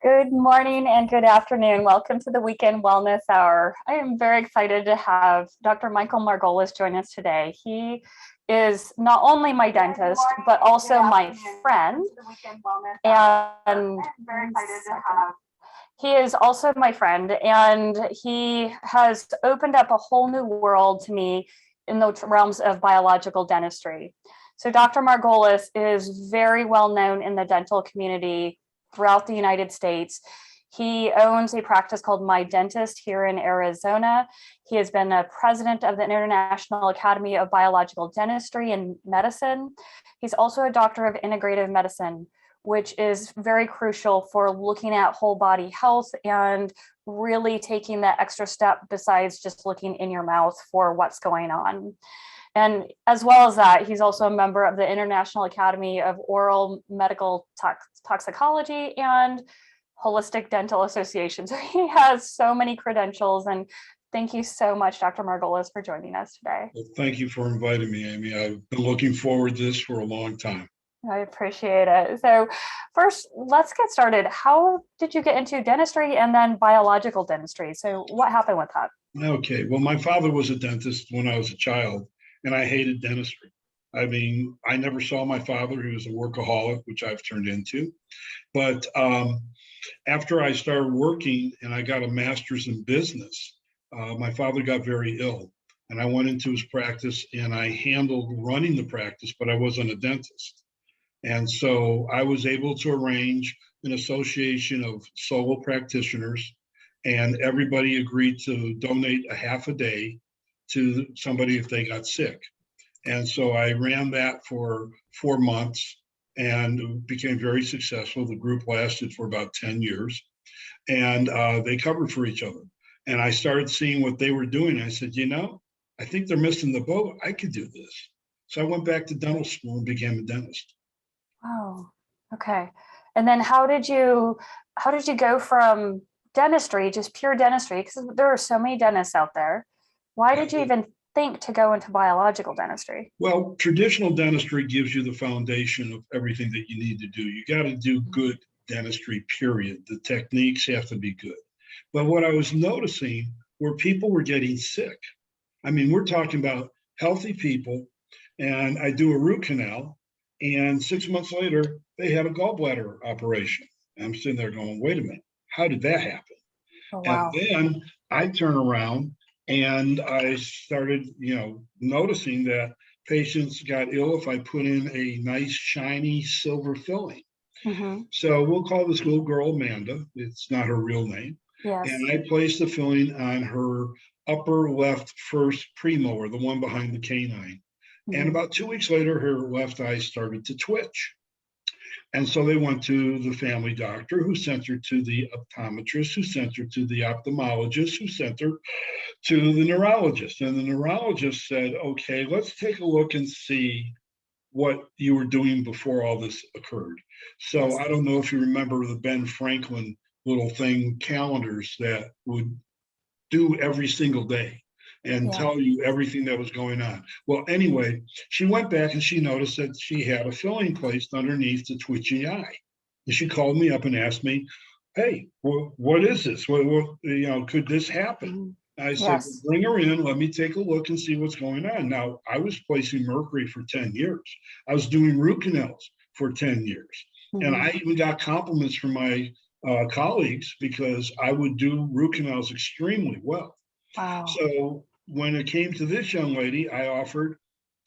Good morning and good afternoon. Welcome to the Weekend Wellness Hour. I am very excited to have Dr. Michael Margolis join us today. He is not only my dentist, but also my friend. And he is also my friend, and he has opened up a whole new world to me in the realms of biological dentistry. So Dr. Margolis is very well known in the dental community throughout the United States. He owns a practice called My Dentist here in Arizona. He has been a president of the International Academy of Biological Dentistry and Medicine. He's also a doctor of integrative medicine, which is very crucial for looking at whole body health and really taking that extra step besides just looking in your mouth for what's going on. And as well as that, he's also a member of the International Academy of Oral Medical Toxicology and Holistic Dental Association. So he has so many credentials. And thank you so much, Dr. Margolis, for joining us today. Well, thank you for inviting me, Amy. I've been looking forward to this for a long time. I appreciate it. So first, let's get started. How did you get into dentistry and then biological dentistry? So what happened with that? Okay, well, my father was a dentist when I was a child, and I hated dentistry. I mean, I never saw my father. He was a workaholic, which I've turned into. But after I started working and I got a master's in business, my father got very ill. And I went into his practice and I handled running the practice, but I wasn't a dentist. And so I was able to arrange an association of solo practitioners, and everybody agreed to donate a half a day to somebody if they got sick. And so I ran that for 4 months and became very successful. The group lasted for about 10 years, and they covered for each other. And I started seeing what they were doing. I said, I think they're missing the boat. I could do this. So I went back to dental school and became a dentist. Oh, okay. And then how did you go from dentistry, just pure dentistry, because there are so many dentists out there. Why did you even think to go into biological dentistry? Well, traditional dentistry gives you the foundation of everything that you need to do. You got to do good dentistry, period. The techniques have to be good. But what I was noticing were people were getting sick. I mean, we're talking about healthy people, and I do a root canal, and 6 months later, they had a gallbladder operation. And I'm sitting there going, wait a minute, how did that happen? Oh, wow. And then I turn around and I started, noticing that patients got ill if I put in a nice, shiny silver filling. Mm-hmm. So we'll call this little girl Amanda. It's not her real name. Yes. And I placed the filling on her upper left first premolar, the one behind the canine. And about 2 weeks later, her left eye started to twitch. And so they went to the family doctor, who sent her to the optometrist, who sent her to the ophthalmologist, who sent her to the neurologist. And the neurologist said, okay, let's take a look and see what you were doing before all this occurred. So Yes. I don't know if you remember the Ben Franklin little thing, calendars that would do every single day and tell you everything that was going on. Well, anyway, she went back and she noticed that she had a filling placed underneath the twitchy eye. And she called me up and asked me, hey, what is this? Could this happen? I said, Yes. bring her in, let me take a look and see what's going on. Now, I was placing mercury for 10 years. I was doing root canals for 10 years. And I even got compliments from my colleagues because I would do root canals extremely well. Wow. So when it came to this young lady, I offered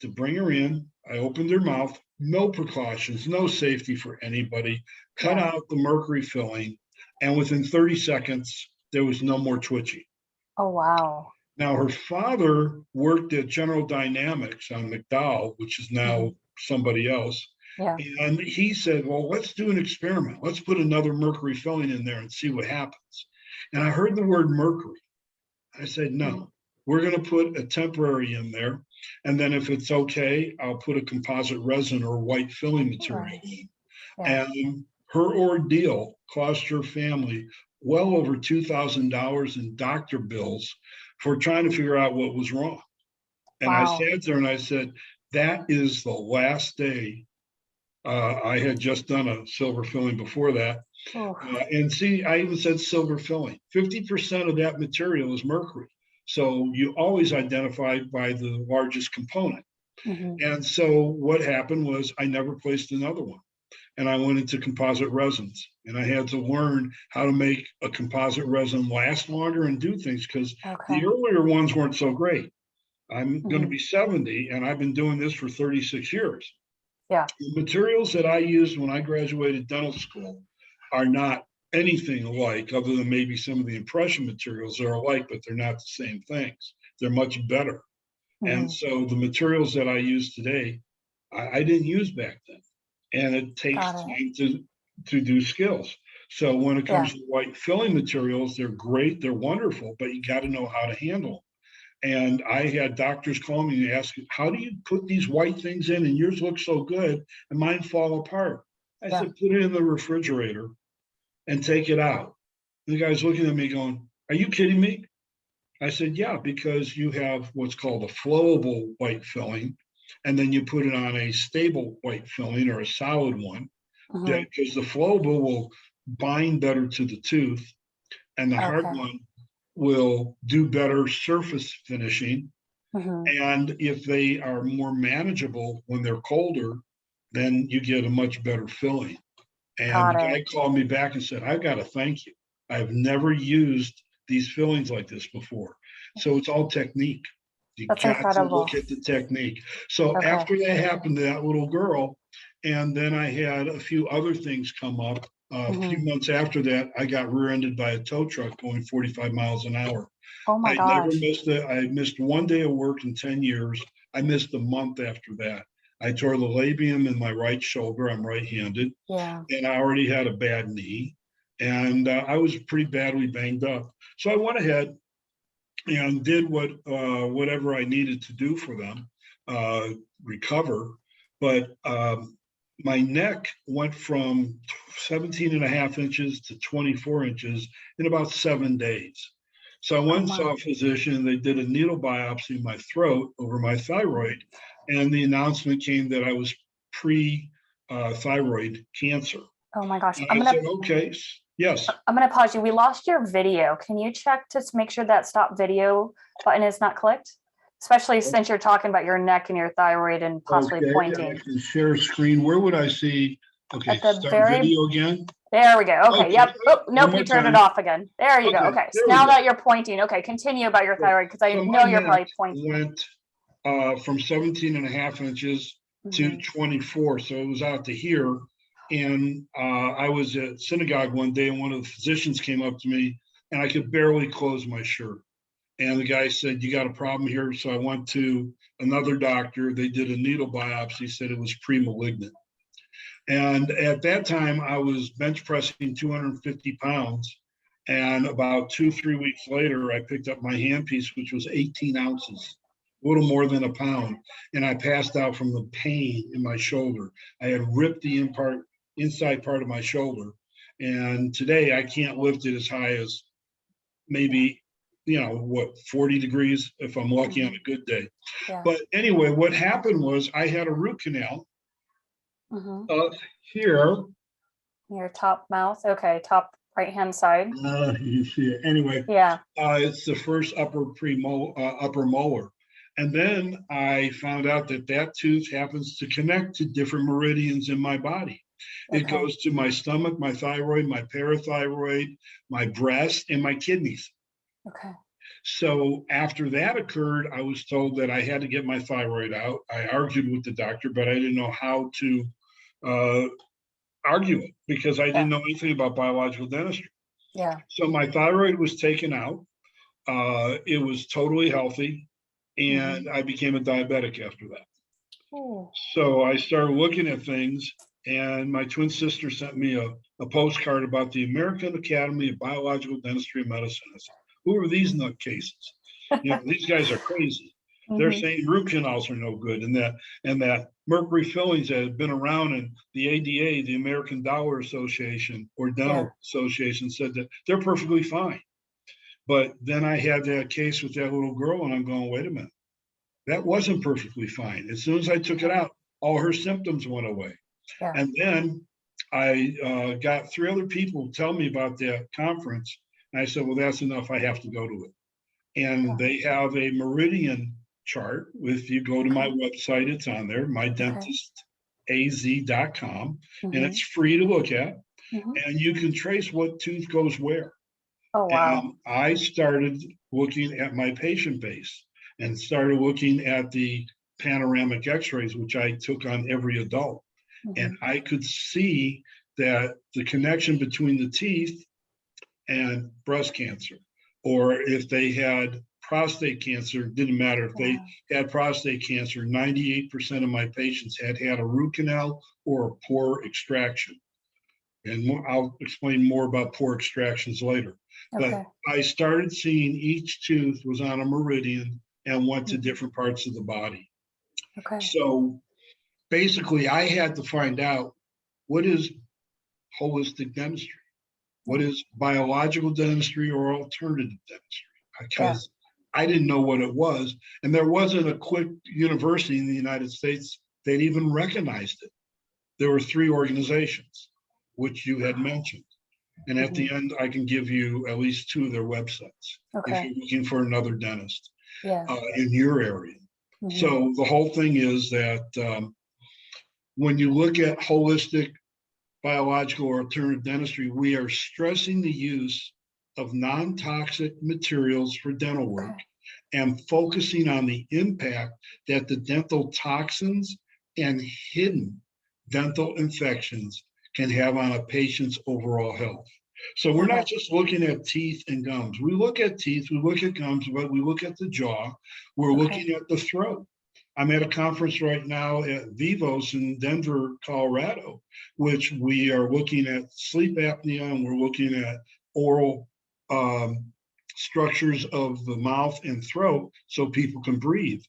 to bring her in. I opened her mouth, no precautions, no safety for anybody, cut out the mercury filling, and within 30 seconds, there was no more twitching. Oh, wow. Now, her father worked at General Dynamics on McDowell, which is now somebody else. Yeah. And he said, well, let's do an experiment. Let's put another mercury filling in there and see what happens. And I heard the word mercury. I said, no, we're going to put a temporary in there. And then if it's okay, I'll put a composite resin or white filling material in. Yeah. And her ordeal cost her family well over $2,000 in doctor bills for trying to figure out what was wrong. And I sat there and I said, that is the last day. I had just done a silver filling before that. Oh, And see, I even said silver filling. 50% of that material is mercury. So you always identify by the largest component. mhm. And so what happened was I never placed another one. And I went into composite resins. And I had to learn how to make a composite resin last longer and do things because Okay. the earlier ones weren't so great. I'm going to Mhm. be 70 and I've been doing this for 36 years. Yeah. The materials that I used when I graduated dental school are not anything alike, other than maybe some of the impression materials are alike, but they're not the same things. They're much better. And Mhm. so the materials that I use today, I didn't use back then. And it takes Got it. time to do skills. So when it Yeah. comes to white filling materials, they're great, they're wonderful, but you got to know how to handle them. And I had doctors call me and ask, how do you put these white things in and yours look so good and mine fall apart? I Yeah. said, put it in the refrigerator and take it out. And the guy's looking at me going, are you kidding me? I said, yeah, because you have what's called a flowable white filling, and then you put it on a stable white filling or a solid one, Mhm. because the flowable will bind better to the tooth, and the hard Okay. one will do better surface finishing. Mhm. And if they are more manageable when they're colder, then you get a much better filling. And Got the it. guy called me back and said, I've got to thank you. I've never used these fillings like this before. So it's all technique. You That's got to incredible. look at the technique. So Okay. after that happened to that little girl, and then I had a few other things come up. A few Mhm. months after that, I got rear-ended by a tow truck going 45 miles an hour. Oh my I never gosh. missed it. I missed one day of work in 10 years. I missed a month after that. I tore the labium in my right shoulder. I'm right-handed, Yeah. and I already had a bad knee, and I was pretty badly banged up. So I went ahead and did whatever I needed to do for them, uh, recover. But my neck went from 17 and a half inches to 24 inches in about 7 days. So I went Oh and saw my. a physician. They did a needle biopsy in my throat over my thyroid, and the announcement came that I was pre-thyroid cancer. Oh my gosh. And I said, okay, yes. I'm gonna pause you. We lost your video. Can you check to make sure that stop video button is not clicked? Especially since you're talking about your neck and your thyroid and possibly Okay, and I pointing. can share screen. Where would I see? Okay, At the start very, video again. there we go. Okay, Okay, yep. Oh, one nope, you more turned it time. off again. There you go. Okay, Okay, so there we now go. that you're pointing, okay, continue about your thyroid because I So my know you're neck probably pointing. went from 17 and a half inches to Mhm. 24. So it was out to here. And I was at synagogue one day and one of the physicians came up to me and I could barely close my shirt. And the guy said, you got a problem here? So I went to another doctor. They did a needle biopsy, said it was pre-malignant. And at that time, I was bench pressing 250 pounds. And about 2, 3 weeks later, I picked up my handpiece, which was 18 ounces, a little more than a pound. And I passed out from the pain in my shoulder. I had ripped the inside part of my shoulder. And today I can't lift it as high as maybe, 40 degrees if I'm lucky on Mhm. a good day. Yeah. But anyway, what happened was I had a root canal Mhm. here. Your top mouth. Okay, top right hand side. You see it. Anyway, Yeah. it's the first upper molar. And then I found out that that tooth happens to connect to different meridians in my body. It Okay. goes to my stomach, my thyroid, my parathyroid, my breast, and my kidneys. Okay. So after that occurred, I was told that I had to get my thyroid out. I argued with the doctor, but I didn't know how to uh, argue it because I Yeah. didn't know anything about biological dentistry. Yeah. So my thyroid was taken out. It was totally healthy, Mhm. and I became a diabetic after that. Ooh. So I started looking at things, and my twin sister sent me a postcard about the American Academy of Biological Dentistry and Medicine. I said, who are these nutcases? These guys are crazy. They're Mhm. saying root canals are no good, and that mercury fillings that have been around, and the ADA, the American Dollar Association or Yeah. Dental Association, said that they're perfectly fine. But then I had that case with that little girl, and I'm going, wait a minute, that wasn't perfectly fine. As soon as I took it Yeah. out, all her symptoms went away. Yeah. And then I got 3 other people tell me about that conference. And I said, well, that's enough. I have to go to it. And they have a meridian chart. If you go to my website, it's on there, mydentistaz.com, and it's free to look at. And you can trace what tooth goes where. Oh, wow. And I started looking at my patient base and started looking at the panoramic x-rays, which I took on every adult. And I could see that the connection between the teeth and breast cancer, or if they had prostate cancer, didn't matter. If they had prostate cancer, 98% of my patients had a root canal or a pore extraction. And I'll explain more about pore extractions later. But I started seeing each tooth was on a meridian and went to different parts of the body. So basically, I had to find out, what is holistic dentistry? What is biological dentistry or alternative dentistry? Because I didn't know what it was. And there wasn't a quick university in the United States that even recognized it. There were 3 organizations, which you had mentioned. And at the end, I can give you at least 2 of their websites if you're looking for another dentist in your area. So the whole thing is that when you look at holistic, biological, or alternative dentistry, we are stressing the use of non-toxic materials for dental work and focusing on the impact that the dental toxins and hidden dental infections can have on a patient's overall health. So we're not just looking at teeth and gums. We look at teeth, we look at gums, but we look at the jaw. We're looking at the throat. I'm at a conference right now at Vivos in Denver, Colorado, which we are looking at sleep apnea, and we're looking at oral structures of the mouth and throat so people can breathe,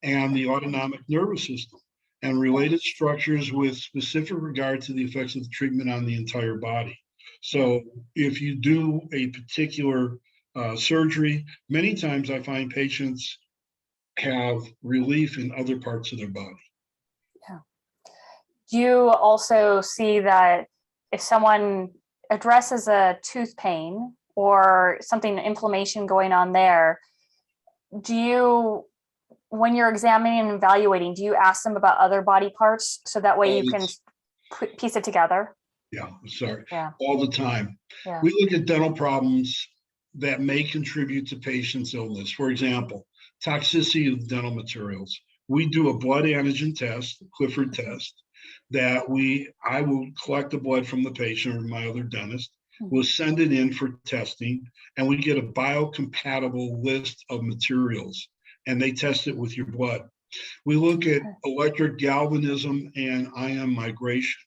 and the autonomic nervous system, and related structures with specific regard to the effects of the treatment on the entire body. So if you do a particular surgery, many times I find patients have relief in other parts of their body. Do you also see that if someone addresses a tooth pain or something, inflammation going on there, do you, when you're examining and evaluating, do you ask them about other body parts so that way you can piece it together? All the time. We look at dental problems that may contribute to patients' illness. For example, toxicity of dental materials. We do a blood antigen test, a Clifford test, that I will collect the blood from the patient or my other dentist. We'll send it in for testing, and we get a biocompatible list of materials, and they test it with your blood. We look at electrogalvanism and ion migration.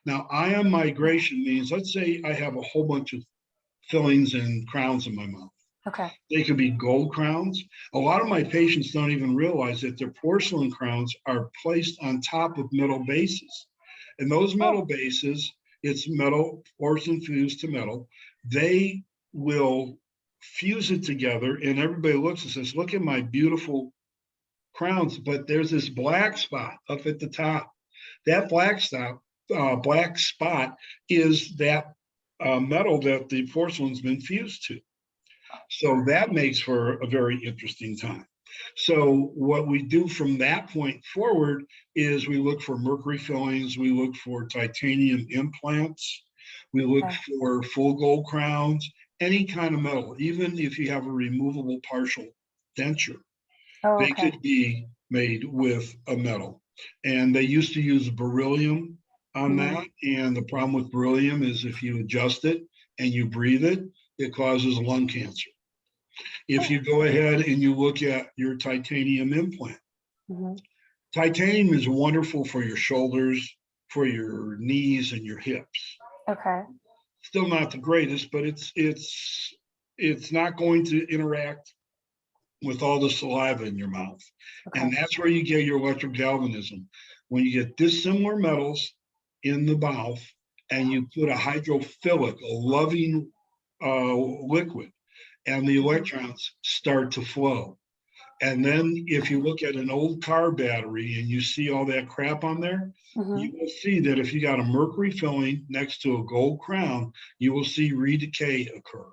Now, ion migration means, let's say I have a whole bunch of fillings and crowns in my mouth. They could be gold crowns. A lot of my patients don't even realize that their porcelain crowns are placed on top of metal bases. And those metal bases, it's metal, porcelain fused to metal. They will fuse it together, and everybody looks and says, look at my beautiful crowns, but there's this black spot up at the top. That black spot is that metal that the porcelain's been fused to. So that makes for a very interesting time. So what we do from that point forward is we look for mercury fillings, we look for titanium implants, we look for full gold crowns, any kind of metal, even if you have a removable partial denture, they could be made with a metal. And they used to use beryllium on that. And the problem with beryllium is if you adjust it and you breathe it, it causes lung cancer. If you go ahead and you look at your titanium implant, titanium is wonderful for your shoulders, for your knees and your hips. Still not the greatest, but it's not going to interact with all the saliva in your mouth. And that's where you get your electrogalvanism. When you get dissimilar metals in the mouth and you put a hydrophilic, a loving liquid, and the electrons start to flow. And then if you look at an old car battery and you see all that crap on there, you will see that if you got a mercury filling next to a gold crown, you will see redecay occur.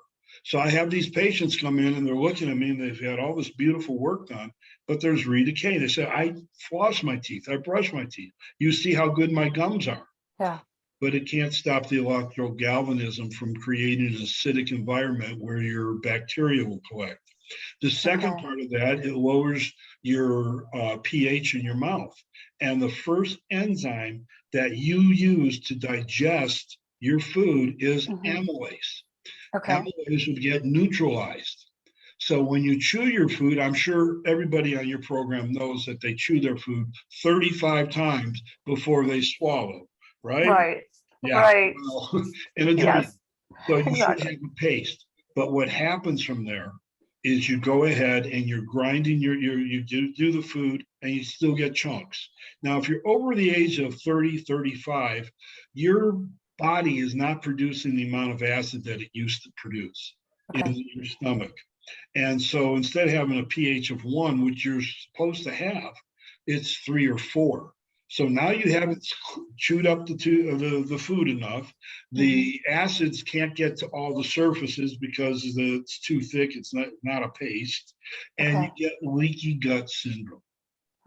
So I have these patients come in and they're looking at me and they've had all this beautiful work done, but there's redecay. They say, I floss my teeth, I brush my teeth. You see how good my gums are. Yeah. But it can't stop the electrogalvanism from creating an acidic environment where your bacteria will collect. The second part of that, it lowers your pH in your mouth. And the first enzyme that you use to digest your food is amylase. Amylase would get neutralized. So when you chew your food, I'm sure everybody on your program knows that they chew their food 35 times before they swallow, right? Right. Yeah. Right. Well, in a dream. Yes. So you should Exactly. have a paste. But what happens from there is you go ahead and you're grinding you do the food and you still get chunks. Now, if you're over the age of 30, 35, your body is not producing the amount of acid that it used to produce in your stomach. And so instead of having a pH of 1, which you're supposed to have, it's 3 or 4. So now you haven't chewed up the food enough. The acids can't get to all the surfaces because it's too thick. It's not a paste. And you get leaky gut syndrome.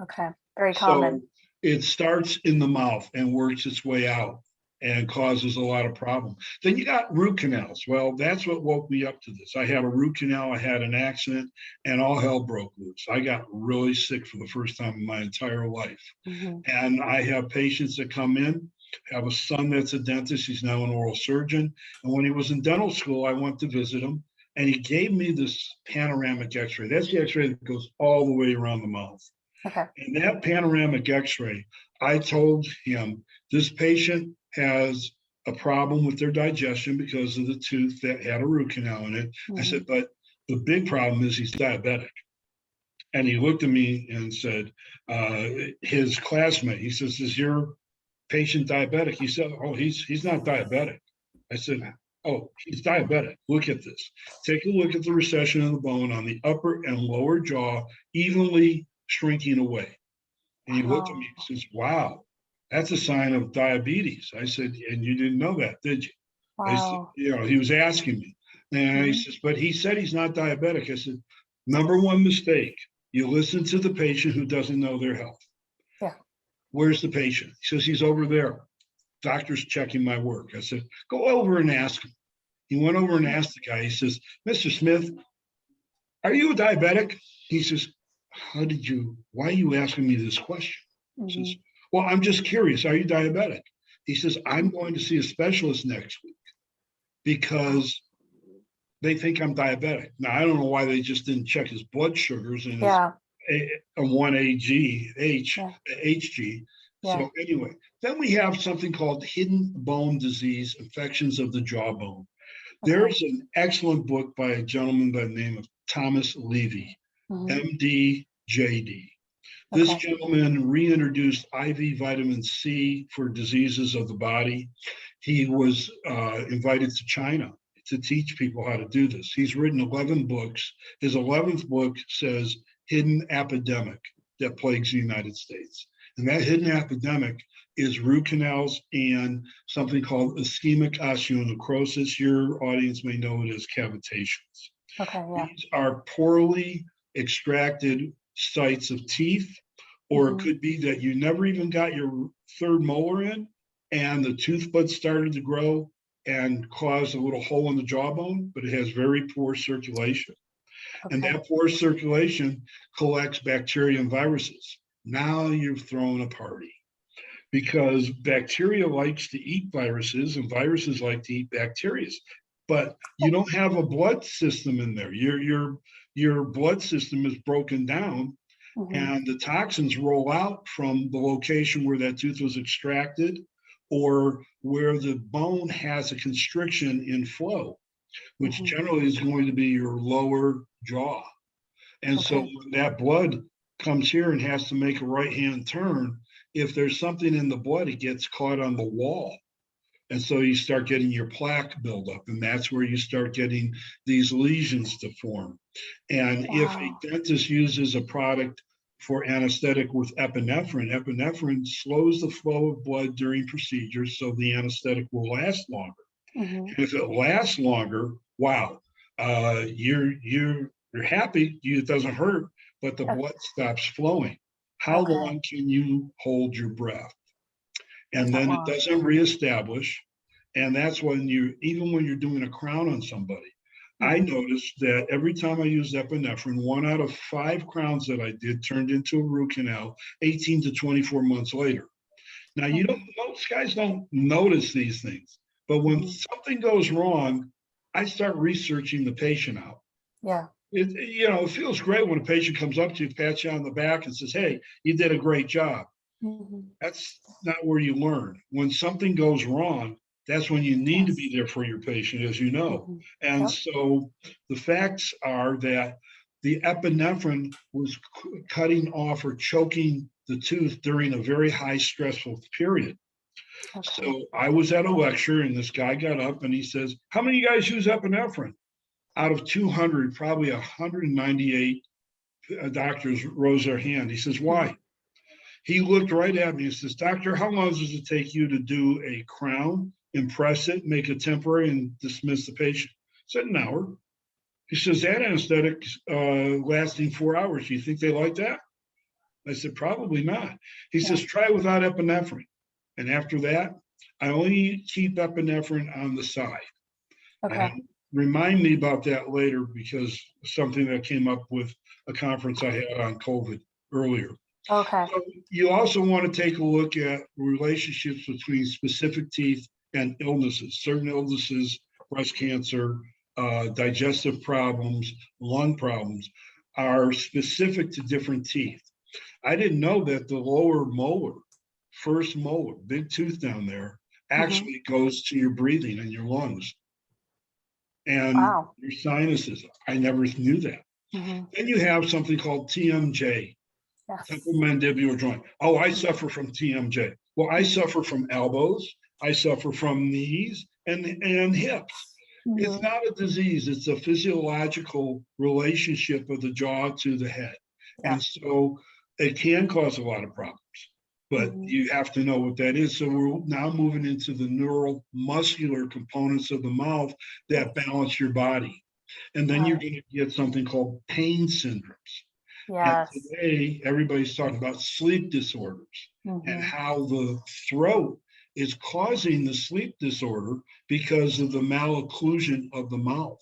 Okay. Very So common. it starts in the mouth and works its way out and causes a lot of problems. Then you got root canals. Well, that's what woke me up to this. I had a root canal, I had an accident, and all hell broke loose. I got really sick for the first time in my entire life. And I have patients that come in. I have a son that's a dentist. He's now an oral surgeon. And when he was in dental school, I went to visit him, and he gave me this panoramic x-ray. That's the x-ray that goes all the way around the mouth. And that panoramic x-ray, I told him, this patient has a problem with their digestion because of the tooth that had a root canal in it. I said, but the big problem is he's diabetic. And he looked at me and said, his classmate, he says, is your patient diabetic? He said, oh, he's not diabetic. I said, oh, he's diabetic. Look at this. Take a look at the recession of the bone on the upper and lower jaw, evenly shrinking away. And he looked at me and says, wow, that's a sign of diabetes. I said, and you didn't know that, did you? I said, he was asking me. And he says, but he said he's not diabetic. I said, number one mistake, you listen to the patient who doesn't know their health. Yeah. Where's the patient? He says, he's over there. Doctor's checking my work. I said, go over and ask him. He went over and asked the guy. He says, Mr. Smith, are you a diabetic? He says, why are you asking me this question? He says, well, I'm just curious. Are you diabetic? He says, I'm going to see a specialist next week because they think I'm diabetic. Now, I don't know why they just didn't check his blood sugars and his a 1AG, HG. So anyway, then we have something called hidden bone disease, infections of the jawbone. There's an excellent book by a gentleman by the name of Thomas Levy, MD, JD. This gentleman reintroduced IV vitamin C for diseases of the body. He was invited to China to teach people how to do this. He's written 11 books. His 11th book says Hidden Epidemic That Plagues the United States. And that hidden epidemic is root canals and something called ischemic osteonecrosis. Your audience may know it as cavitations. These are poorly extracted sites of teeth, or it could be that you never even got your third molar in and the tooth bud started to grow and cause a little hole in the jawbone, but it has very poor circulation. And that poor circulation collects bacteria and viruses. Now you've thrown a party because bacteria likes to eat viruses and viruses like to eat bacteria. But you don't have a blood system in there. Your blood system is broken down and the toxins roll out from the location where that tooth was extracted or where the bone has a constriction in flow, which generally is going to be your lower jaw. And so when that blood comes here and has to make a right-hand turn, if there's something in the blood, it gets caught on the wall. And so you start getting your plaque buildup, and that's where you start getting these lesions to form. And if a Wow. dentist uses a product for anesthetic with epinephrine, epinephrine slows the flow of blood during procedures, so the anesthetic will last longer. Mhm. And if it lasts longer, wow, you're happy, it doesn't hurt, but the blood stops flowing. How Okay. long can you hold your breath? And Not then it long. doesn't reestablish. And that's when even when you're doing a crown on somebody, I Mhm. noticed that every time I used epinephrine, 1 out of 5 crowns that I did turned into a root canal 18 to 24 months later. Now, Okay. most guys don't notice these things, but when Mhm. something goes wrong, I start researching the patient out. Yeah. It feels great when a patient comes up to you, pats you on the back, and says, "Hey, you did a great job." Mhm. That's not where you learn. When something goes wrong, that's when you need to be Yes. there for your patient, as you know. Mhm. And Yep. so the facts are that the epinephrine was cutting off or choking the tooth during a very high stressful period. Okay. So I was at a lecture, and this guy got up and he says, "How many of you guys use epinephrine?" Out of 200, probably 198 doctors rose their hand. He says, Mhm. "Why?" He looked right at me and says, "Doctor, how long does it take you to do a crown, impress it, make it temporary, and dismiss the patient?" I said, "An hour." He says, "That anesthetic lasting 4 hours. Do you think they like that?" I said, "Probably not." He Yeah. says, "Try it without epinephrine." And after that, I only keep epinephrine on the side. Okay. And remind me about that later, because something that came up with a conference I had on COVID earlier. Okay. So you also want to take a look at relationships between specific teeth and illnesses. Certain illnesses, breast cancer, digestive problems, lung problems, are specific to different teeth. I didn't know that the lower molar, first molar, big tooth down there, Mhm. actually goes to your breathing and your lungs and Wow. your sinuses. I never knew that. Mhm. Then you have something called TMJ, Yes. temporomandibular joint. Oh, I suffer from TMJ. Well, I Mhm. suffer from elbows. I suffer from knees and hips. It's Mhm. not a disease. It's a physiological relationship of the jaw to the head. Yeah. And so it can cause a lot of problems, but Mhm. you have to know what that is. So we're now moving into the neural muscular components of the mouth that Yes. balance your body. And then Got you're it. going to get something called pain syndromes. And Yes. today, everybody's talking about sleep disorders and Mhm. how the throat is causing the sleep disorder because of the malocclusion of the mouth.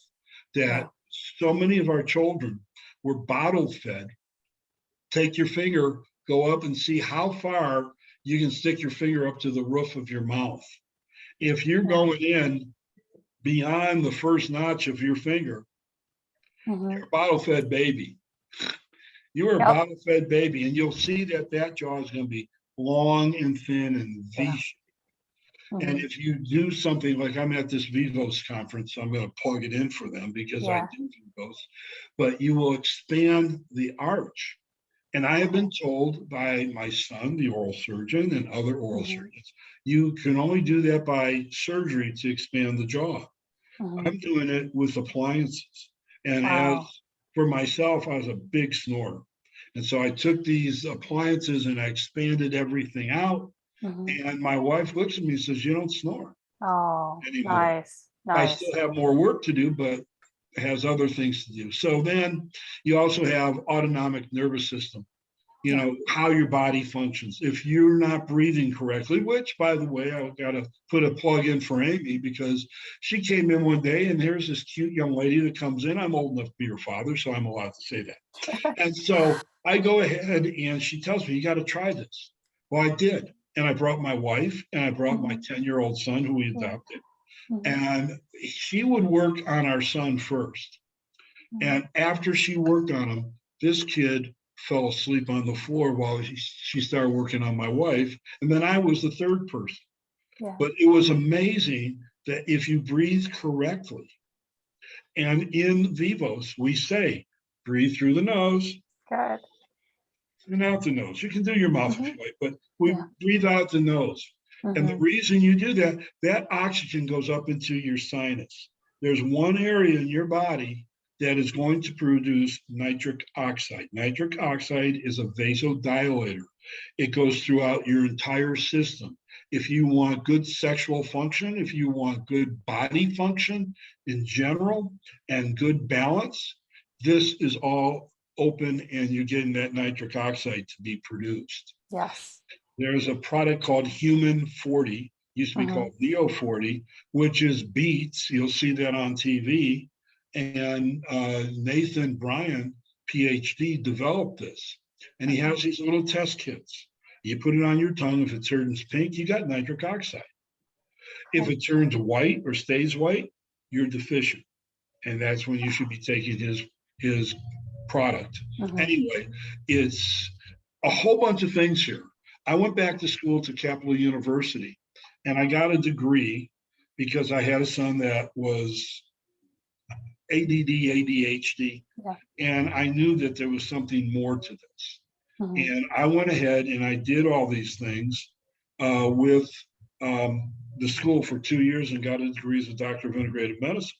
Yeah. That so many of our children were bottle fed. Take your finger, go up and see how far you can stick your finger up to the roof of your mouth. If you're Yeah. going in beyond the first notch of your finger, you're Mhm. a bottle fed baby. You are a Yep. bottle fed baby, and you'll see that jaw is going to be long and thin and Yeah. V. And Mhm. if you do something like, I'm at this Vivos conference, I'm going to plug it in for them because I Yeah. do Vivos, but you will expand the arch. And I have Okay. been told by my son, the oral surgeon, and other oral Mhm. surgeons, you can only do that by surgery to expand the jaw. Mhm. I'm doing it with appliances. And as Wow. for myself, I was a big snorer. And so I took these appliances and I expanded everything out. Mhm. And my wife looks at me and says, "You don't snore Oh, anymore." nice. I still Nice. have more work to do, but it has other things to do. So then you also have autonomic nervous system, Yeah. how your body functions. If you're not breathing correctly, which, by the way, I got to put a plug in for Amy, because she came in one day and here's this cute young lady that comes in. I'm old enough to be her father, so I'm allowed to say that. And so I go ahead and she tells me, "You got to try this." Well, I did. And I brought my wife and I brought my Mhm. 10-year-old son who we Yeah. adopted. Mhm. And she would work on our son first. Mhm. And after she worked on him, this kid fell asleep on the floor while she started working on my wife. And then I was the third person. Yeah. But it was amazing that if you breathe correctly, and in Vivos, we say, breathe through the nose Good. and out the nose. You can do your mouth if Mhm. you like, but we Yeah. breathe out the nose. And the reason you do that, that oxygen goes up into your sinus. There's one area in your body that is going to produce nitric oxide. Nitric oxide is a vasodilator. It goes throughout your entire system. If you want good sexual function, if you want good body function in general and good balance, this is all open and you're getting that nitric oxide to be produced. Yes. There's a product called Human 40, used to be called Neo 40, which is beets. You'll see that on TV. And Nathan Bryan, PhD, developed this. And he has these little test kits. You put it on your tongue. If it turns pink, you got nitric oxide. If it turns white or stays white, you're deficient. And that's when you should be taking his product. Anyway, it's a whole bunch of things here. I went back to school to Capital University, and I got a degree because I had a son that was ADD, ADHD, and I knew that there was something more to this. And I went ahead and I did all these things with the school for 2 years and got a degree as a doctor of integrative medicine.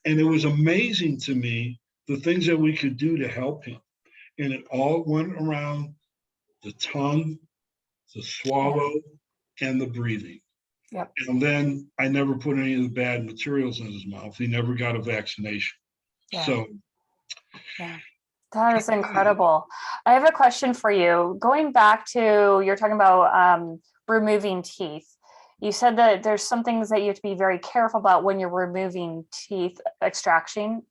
And it was amazing to me the things that we could do to help him. And it all went around the tongue, the swallow, and the breathing. And then I never put any of the bad materials in his mouth. He never got a vaccination. So that is incredible. I have a question for you. Going back to, you're talking about removing teeth. You said that there's some things that you have to be very careful about when you're removing teeth extraction.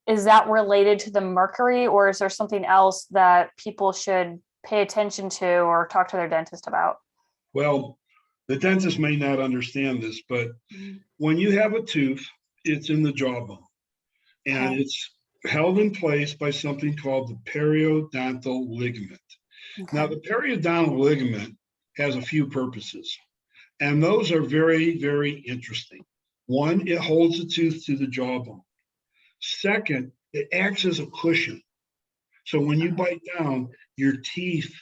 Is that related to the mercury, or is there something else that people should pay attention to or talk to their dentist about? Well, the dentist may not understand this, but when you have a tooth, it's in the jawbone, and it's held in place by something called the periodontal ligament. Now, the periodontal ligament has a few purposes, and those are very, very interesting. One, it holds the tooth to the jawbone. Second, it acts as a cushion. So when you bite down, your teeth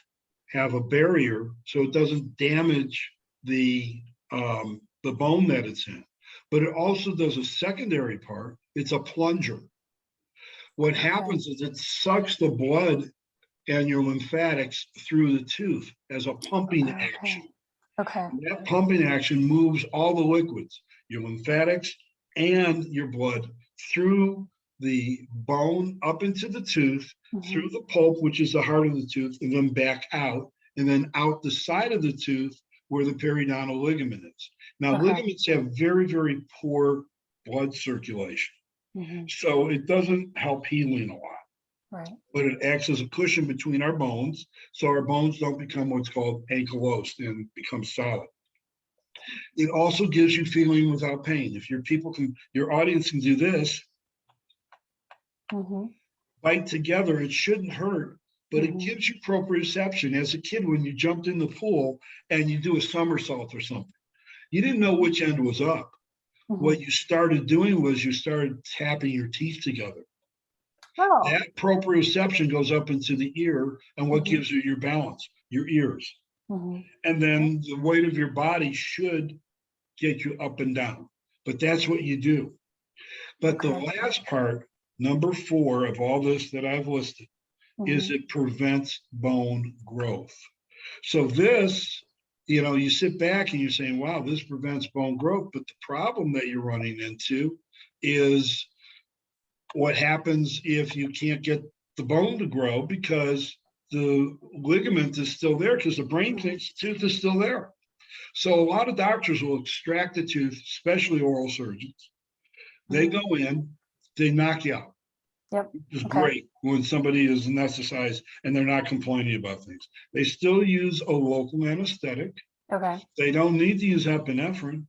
have a barrier so it doesn't damage the bone that it's in. But it also does a secondary part. It's a plunger. What happens is it sucks the blood and your lymphatics through the tooth as a pumping action. And that pumping action moves all the liquids, your lymphatics and your blood, through the bone up into the tooth, through the pulp, which is the heart of the tooth, and then back out, and then out the side of the tooth where the periodontal ligament is. Now, ligaments have very, very poor blood circulation. So it doesn't help healing a lot. But it acts as a cushion between our bones, so our bones don't become what's called ankylosed and become solid. It also gives you feeling without pain. If your audience can do this, bite together, it shouldn't hurt, but it gives you proprioception. As a kid, when you jumped in the pool and you do a somersault or something, you didn't know which end was up. What you started doing was you started tapping your teeth together. That proprioception goes up into the ear, and what gives you your balance? Your ears. And then the weight of your body should get you up and down. But that's what you do. But the last part, number 4 of all this that I've listed, is it prevents bone growth. So this, you sit back and you're saying, wow, this prevents bone growth. But the problem that you're running into is what happens if you can't get the bone to grow because the ligament is still there, because the brain thinks the tooth is still there. So a lot of doctors will extract the tooth, especially oral surgeons. They go in, they knock you out. It's great when somebody is anesthetized and they're not complaining about things. They still use a local anesthetic. They don't need to use epinephrine,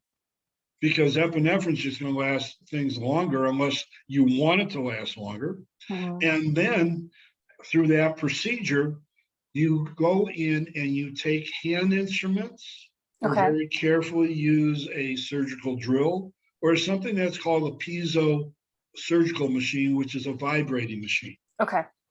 because epinephrine is just going to last things longer unless you want it to last longer. And then through that procedure, you go in and you take hand instruments or very carefully use a surgical drill or something that's called a piezo surgical machine, which is a vibrating machine.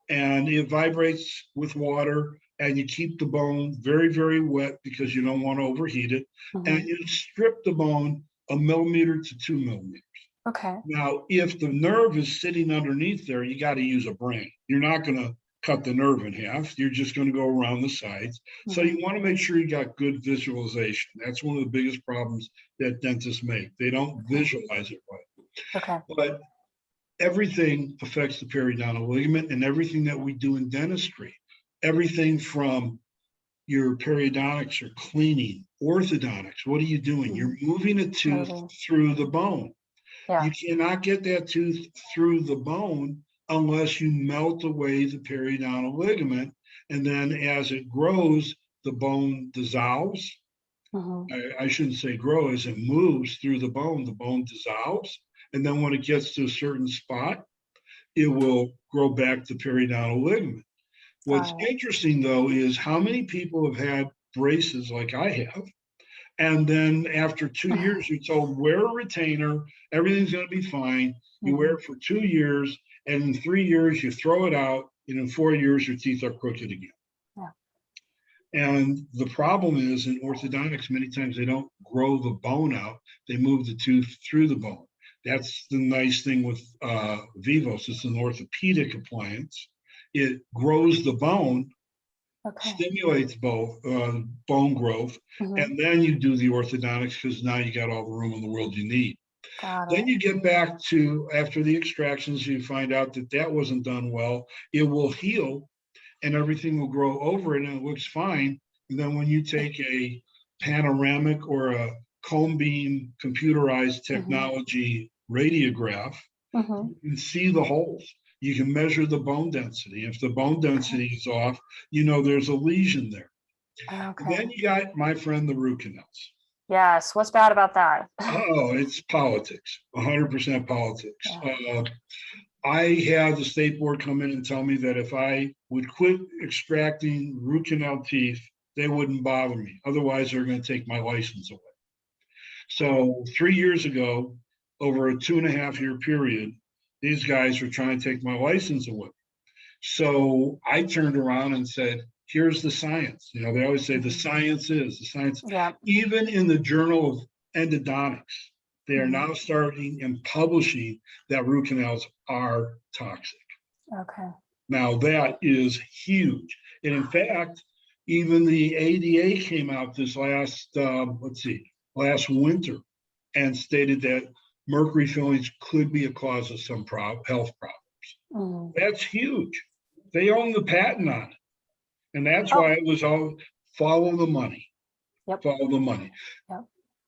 And it vibrates with water and you keep the bone very, very wet because you don't want to overheat it. And you strip the bone 1 millimeter to 2 millimeters. Okay. Now, if the nerve is sitting underneath there, you got to use a brain. You're not going to cut the nerve in half. You're just going to go around the sides. So you want to make sure you got good visualization. That's one of the biggest problems that dentists make. They don't visualize it right. Okay. But everything affects the periodontal ligament, and everything that we do in dentistry, everything from your periodontics or cleaning, orthodontics, what are you doing? You're moving a tooth through the bone. Yeah. You cannot get that tooth through the bone unless you melt away the periodontal ligament. And then as it grows, the bone dissolves. I shouldn't say grow, as it moves through the bone dissolves. And then when it gets to a certain spot, it will grow back the periodontal ligament. What's interesting, though, is how many people have had braces like I have. And then after 2 years, you're told, wear a retainer, everything's going to be fine. You wear it for 2 years, and in 3 years, you throw it out, and in 4 years, your teeth are crooked again. Yeah. And the problem is in orthodontics, many times they don't grow the bone out, they move the tooth through the bone. That's the nice thing with Vivos. It's an orthopedic appliance. It grows the bone, stimulates both bone growth, and then you do the orthodontics because now you got all the room in the world you need. Then you get back to, after the extractions, you find out that that wasn't done well. It will heal and everything will grow over it and it looks fine. And then when you take a panoramic or a cone beam computerized technology radiograph, you can see the holes. You can measure the bone density. If the bone density is off, you know there's a lesion there. And then you got, my friend, the root canals. Yes. What's bad about that? Oh, it's politics, 100% politics. I had the state board come in and tell me that if I would quit extracting root canal teeth, they wouldn't bother me. Otherwise, they're going to take my license away. So 3 years ago, over a 2.5 year period, these guys were trying to take my license away. So I turned around and said, here's the science. You know, they always say the science is the science. Yeah. Even in the Journal of Endodontics, they are now starting and publishing that root canals are toxic. Okay. Now that is huge. And in fact, even the ADA came out this last winter and stated that mercury fillings could be a cause of some health problems. That's huge. They own the patent on it. And that's why it was all follow the money. Follow the money.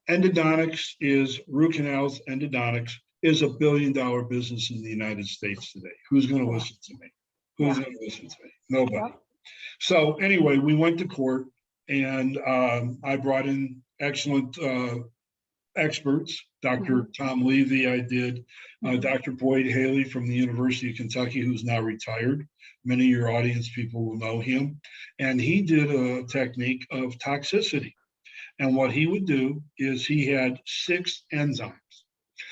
Endodontics is, root canals, endodontics is $1 billion business in the United States today. Who's going to listen to me? Who's going to listen to me? Nobody. So anyway, we went to court and I brought in excellent experts. Dr. Tom Levy, I did. Dr. Boyd Haley from the University of Kentucky, who's now retired. Many of your audience people will know him. And he did a technique of toxicity. And what he would do is he had 6 enzymes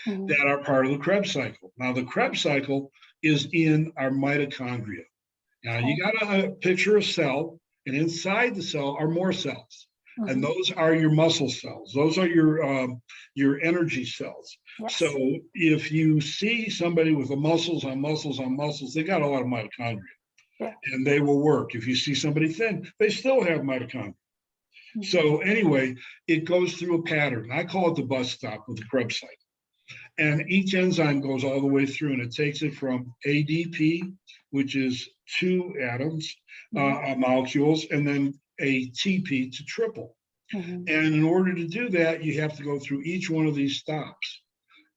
that are part of the Krebs cycle. Now, the Krebs cycle is in our mitochondria. Now, you got to picture a cell, and inside the cell are more cells. And those are your muscle cells. Those are your energy cells. Yes. So if you see somebody with the muscles on muscles on muscles, they got a lot of mitochondria. Yeah. And they will work. If you see somebody thin, they still have mitochondria. So anyway, it goes through a pattern. I call it the bus stop with the Krebs cycle. And each enzyme goes all the way through, and it takes it from ADP, which is 2 atoms, molecules, and then ATP to triple. And in order to do that, you have to go through each one of these stops.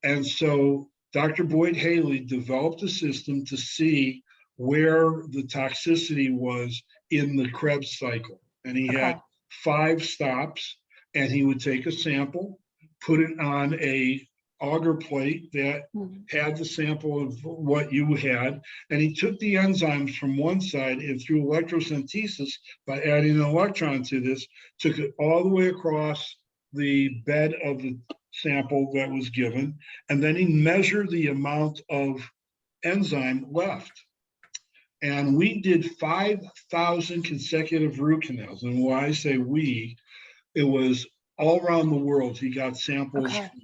And so Dr. Boyd Haley developed a system to see where the toxicity was in the Krebs cycle. And he had 5 stops, and he would take a sample, put it on a auger plate that had the sample of what you had, and he took the enzymes from one side and through electrocentesis, by adding an electron to this, took it all the way across the bed of the sample that was given, and then he measured the amount of enzyme left. And we did 5,000 consecutive root canals. And when I say we, it was all around the world. He got samples Okay. from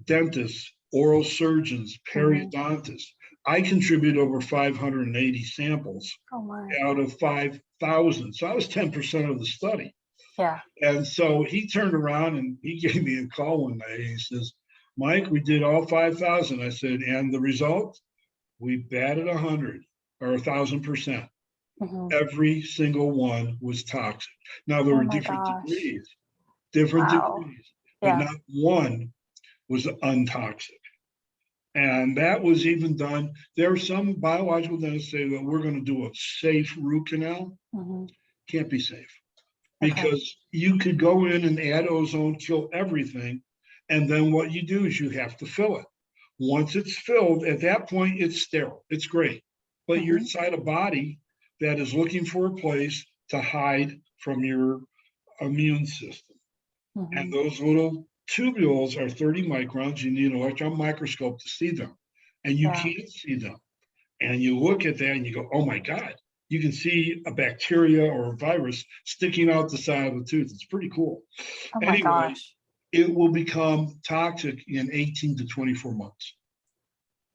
dentists, oral surgeons, periodontists. I contributed over 580 samples Oh my. out of 5,000. So I was 10% of the study. Yeah. And so he turned around and he gave me a call one day. He says, Mike, we did all 5,000. I said, and the result? We batted 100 or 1,000%. Every single one was toxic. Now, there Oh were my different gosh. Wow. degrees, but Yeah. not one was untoxic. And that was even done. There are some biological dentists say that we're going to do a safe root canal. Can't be safe because you could go in and add ozone, kill everything. And then what you do is you have to fill it. Once it's filled, at that point, it's sterile. It's great. But you're inside a body that is looking for a place to hide from your immune system. And those little tubules are 30 microns. You need an electron microscope to see them. And you can't see them. And you look at that and you go, oh my God, you can see a bacteria or a virus sticking out the side of the tooth. It's pretty cool. Oh my gosh. It will become toxic in 18 to 24 months.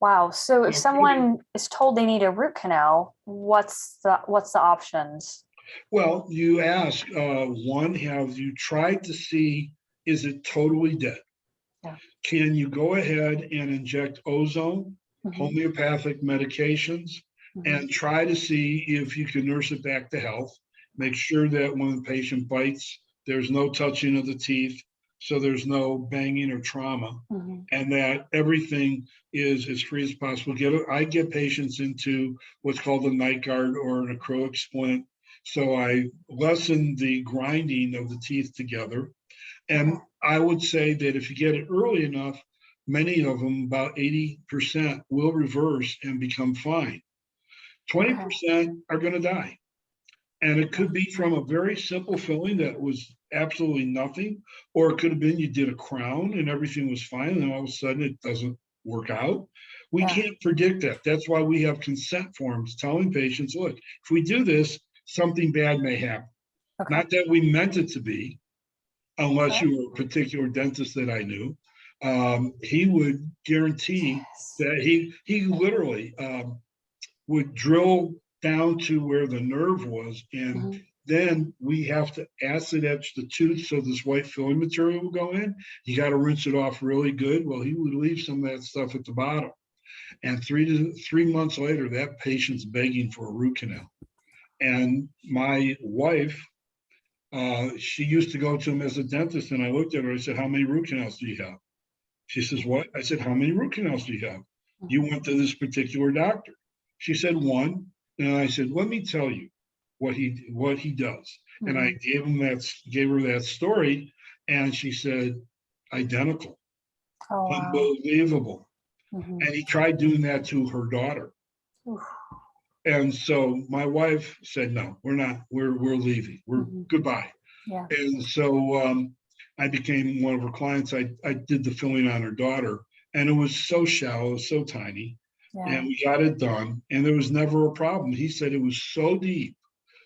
Wow. So if someone is told they need a root canal, what's the options? Well, you ask, one, have you tried to see, is it totally dead? Yeah. Can you go ahead and inject ozone, homeopathic medications, and try to see if you can nurse it back to health? Make sure that when the patient bites, there's no touching of the teeth, so there's no banging or trauma, and that everything is as free as possible. I get patients into what's called a night guard or an acrylic splint. So I lessen the grinding of the teeth together. And I would say that if you get it early enough, many of them, about 80%, will reverse and become fine. 20% are going to die. And it could be from a very simple filling that was absolutely nothing, or it could have been you did a crown and everything was fine, and then all of a sudden it doesn't work out. We can't predict that. That's why we have consent forms telling patients, look, if we do this, something bad may happen. Not that we meant it to be, unless you were a particular dentist that I knew. He would guarantee that he literally would drill down to where the nerve was, and then we have to acid etch the tooth so this white filling material will go in. You got to rinse it off really good. Well, he would leave some of that stuff at the bottom. And 3 months later, that patient's begging for a root canal. And my wife, she used to go to him as a dentist, and I looked at her, I said, how many root canals do you have? She says, what? I said, how many root canals do you have? You went to this particular doctor. She said, one. And I said, let me tell you what he does. And I gave her that story, and she said, identical, unbelievable. And he tried doing that to her daughter. And so my wife said, no, we're not, we're leaving, we're goodbye. And so I became one of her clients. I did the filling on her daughter, and it was so shallow, so tiny. And we got it done, and there was never a problem. He said it was so deep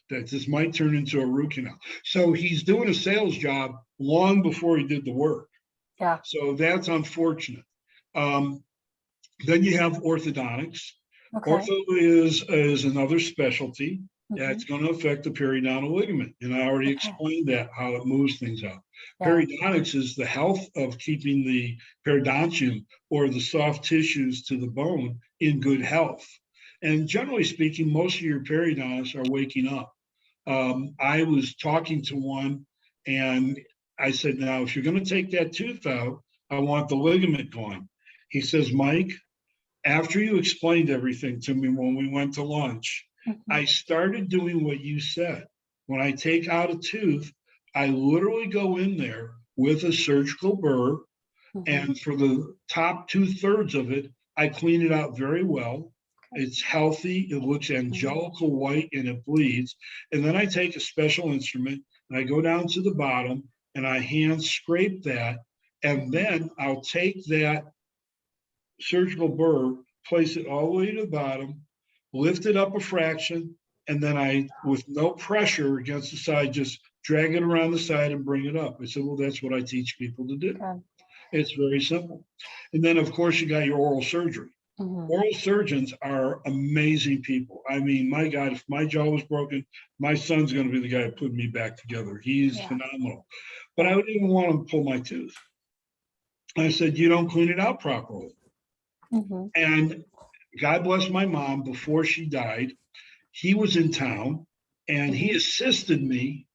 that this might turn into a root canal. So he's doing a sales job long before he did the work. So that's unfortunate. Then you have orthodontics. Ortho is another specialty that's going to affect the periodontal ligament. And I already explained that, how it moves things out. Periodontics is the health of keeping the periodontium, or the soft tissues to the bone, in good health. And generally speaking, most of your periodontists are waking up. I was talking to one, and I said, now, if you're going to take that tooth out, I want the ligament gone. He says, Mike, after you explained everything to me when we went to lunch, I started doing what you said. When I take out a tooth, I literally go in there with a surgical burr, and for the top 2/3 of it, I clean it out very well. It's healthy, it looks angelical white, and it bleeds. And then I take a special instrument and I go down to the bottom and I hand scrape that. And then I'll take that surgical burr, place it all the way to the bottom, lift it up a fraction, and then I, with no pressure against the side, just drag it around the side and bring it up. I said, well, that's what I teach people to do. Okay. It's very simple. And then, of course, you got your oral surgery. Oral surgeons are amazing people. I mean, my God, if my jaw was broken, my son's going to be the guy putting me back together. He's phenomenal. But I wouldn't even want him to pull my tooth. I said, you don't clean it out properly. And God bless my mom, before she died, he was in town and he assisted me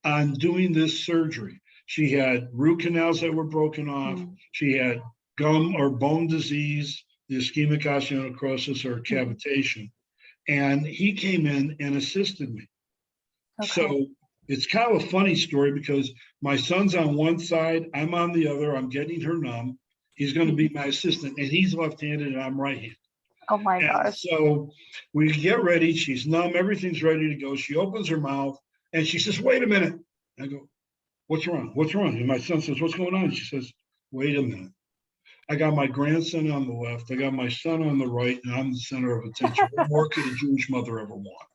on doing this surgery. She had root canals that were broken off. She had gum or bone disease, the ischemic osteonecrosis or cavitation. And he came in and assisted me. So it's kind of a funny story because my son's on one side, I'm on the other, I'm getting her numb. He's going to be my assistant, and he's left-handed and I'm right-handed. Oh my gosh. So we get ready, she's numb, everything's ready to go. She opens her mouth and she says, wait a minute. I go, what's wrong? What's wrong? And my son says, what's going on? She says, wait a minute. I got my grandson on the left, I got my son on the right, and I'm the center of attention. What more could a Jewish mother ever want?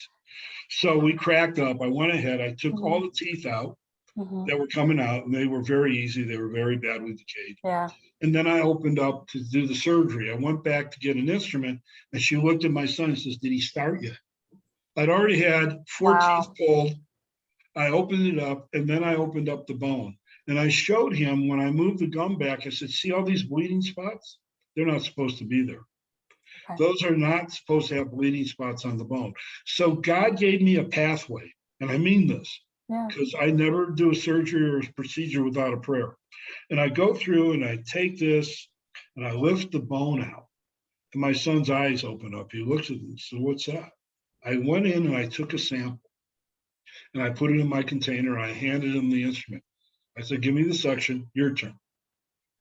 So we cracked up. I went ahead, I took all the teeth out that were coming out, and they were very easy. They were very badly decayed. And then I opened up to do the surgery. I went back to get an instrument, and she looked at my son and says, did he start yet? I'd already had 4 teeth pulled. I opened it up, and then I opened up the bone. And I showed him when I moved the gum back, I said, see all these bleeding spots? They're not supposed to be there. Those are not supposed to have bleeding spots on the bone. So God gave me a pathway, and I mean this, because I never do a surgery or a procedure without a prayer. And I go through and I take this and I lift the bone out, and my son's eyes open up. He looks at me and says, what's that? I went in and I took a sample and I put it in my container. And I handed him the instrument. I said, give me the suction, your turn.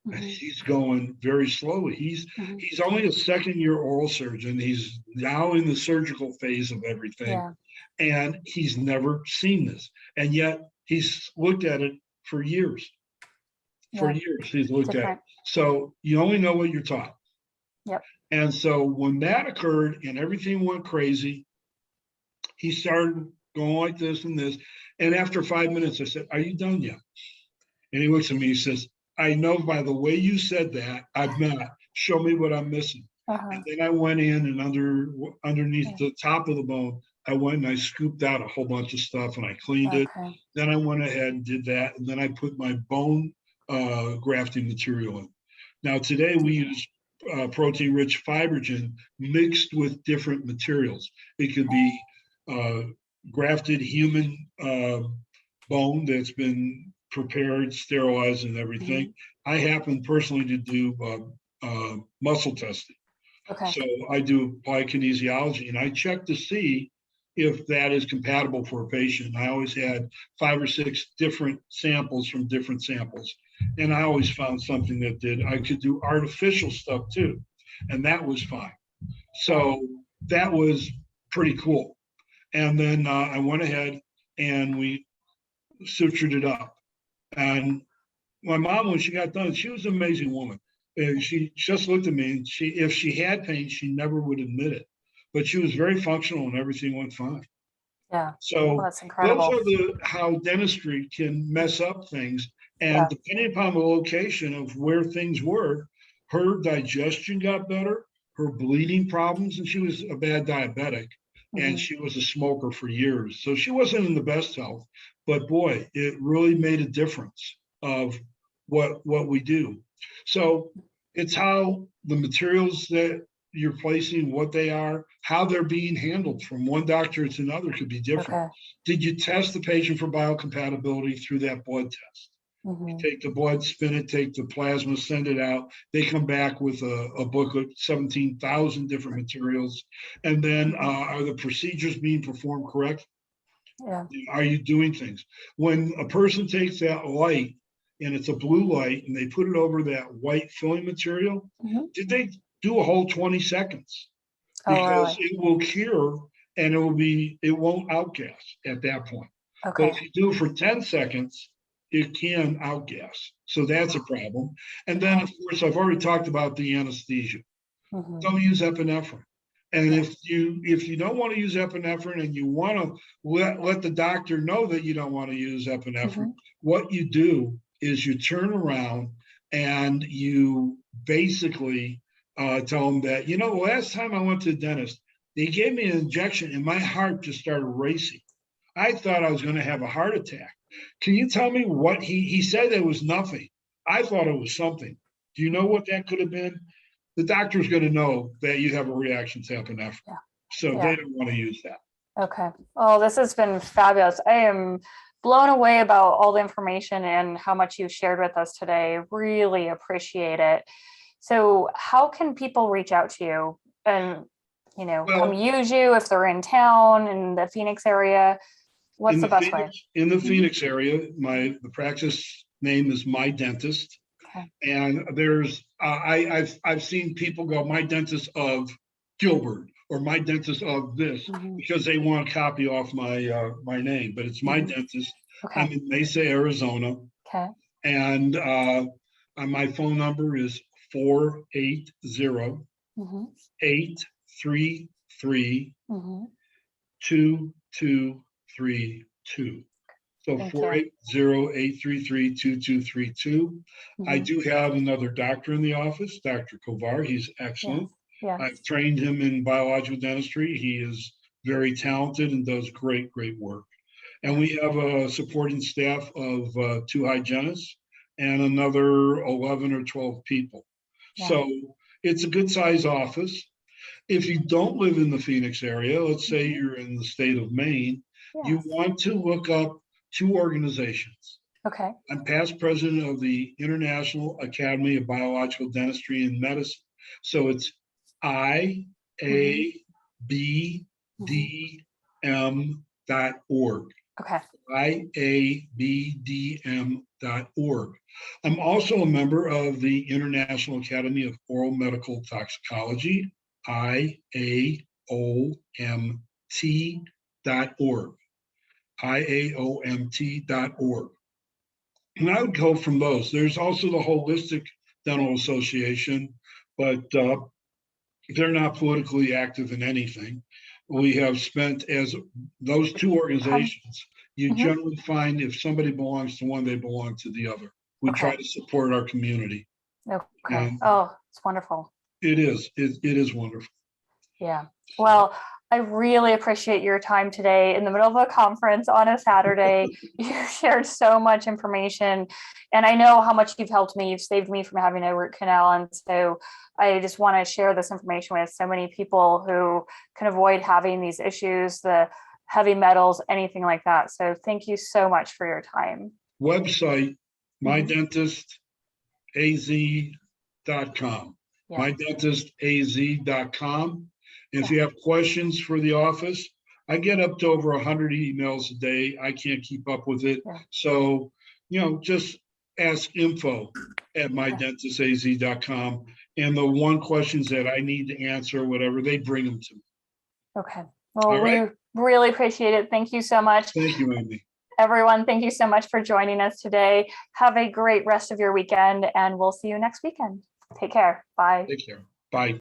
And he's going very slowly. He's only a second-year oral surgeon. He's now in the surgical phase of everything. And he's never seen this. And yet he's looked at it for years. For years he's looked at it. So you only know what you're taught. And so when that occurred and everything went crazy, he started going like this and this. And after 5 minutes, I said, are you done yet? And he looks at me, he says, I know by the way you said that, I'm not. Show me what I'm missing. And then I went in and underneath the top of the bone, I went and I scooped out a whole bunch of stuff and I cleaned it. Then I went ahead and did that. And then I put my bone grafting material in. Now today we use protein-rich fibrogen mixed with different materials. It could be grafted human bone that's been prepared, sterilized, and everything. I happen personally to do muscle testing. So I do biokinesiology, and I check to see if that is compatible for a patient. I always had 5 or 6 different samples from different samples, and I always found something that did. I could do artificial stuff too, and that was fine. So that was pretty cool. And then I went ahead and we sutured it up. And my mom, when she got done, she was an amazing woman. And she just looked at me, and if she had pain, she never would admit it. But she was very functional and everything went fine. So that's incredible. those are how dentistry can mess up things. And depending upon the location of where things were, her digestion got better, her bleeding problems, and she was a bad diabetic. And she was a smoker for years. So she wasn't in the best health, but boy, it really made a difference of what we do. So it's how the materials that you're placing, what they are, how they're being handled from one doctor to another could be different. Did you test the patient for biocompatibility through that blood test? You take the blood, spin it, take the plasma, send it out. They come back with a booklet, 17,000 different materials. And then are the procedures being performed correct? Are you doing things? When a person takes that light and it's a blue light and they put it over that white filling material, did they do a whole 20 seconds? Because it will cure and it won't outgas at that point. But if you do it for 10 seconds, it can outgas. So that's a problem. And then, of course, I've already talked about the anesthesia. Don't use epinephrine. And if you don't want to use epinephrine and you want to let the doctor know that you don't want to use epinephrine, what you do is you turn around and you basically tell them that, the last time I went to the dentist, they gave me an injection and my heart just started racing. I thought I was going to have a heart attack. Can you tell me what he said? It was nothing. I thought it was something. Do you know what that could have been? The doctor's going to know that you have a reaction to epinephrine. Yeah. So Yeah. they don't want to use that. Okay. Oh, this has been fabulous. I am blown away about all the information and how much you shared with us today. Really appreciate it. So how can people reach out to you and, come use you if they're in town in the Phoenix area? What's the best way? In the Phoenix area, the practice name is My Dentist. Okay. And there's I've seen people go, my dentist of Gilbert, or my dentist of this, because they want to copy off my name, but it's My Dentist. Okay. I'm in Mesa, Arizona. Okay. And my phone number is 480-833-2232. So 480-833-2232. I do have another doctor in the office, Dr. Kovar. He's excellent. Yes. I've trained him in biological dentistry. He is very talented and does great work. And we have a supporting staff of 2 hygienists and another 11 or 12 people. Yeah. So it's a good size office. If you don't live in the Phoenix area, let's say you're in the state of Maine, you want to look up 2 organizations. Okay. I'm past president of the International Academy of Biological Dentistry and Medicine. So it's IABDM.org. Okay. IABDM.org. I'm also a member of the International Academy of Oral Medical Toxicology, IAOMT.org. IAOMT.org. And I would go from those. There's also the Holistic Dental Association, but they're not politically active in anything. We have spent, as those 2 organizations, you generally find if somebody belongs to one, they belong to the other. We try to support our community. Okay. And it's wonderful. It is. It is wonderful. Yeah. Well, I really appreciate your time today in the middle of a conference on a Saturday. You shared so much information, and I know how much you've helped me. You've saved me from having a root canal. And so I just want to share this information with so many people who can avoid having these issues, the heavy metals, anything like that. So thank you so much for your time. Website, mydentistaz.com. mydentistaz.com. If you have questions for the office, I get up to over 100 emails a day. I can't keep up with it. So, just ask info@mydentistaz.com. And the one questions that I need to answer, whatever, they bring them to me. Okay. Well, we really appreciate it. Thank you so much. Thank you, Amy. Everyone, thank you so much for joining us today. Have a great rest of your weekend, and we'll see you next weekend. Take care. Bye. Take care. Bye.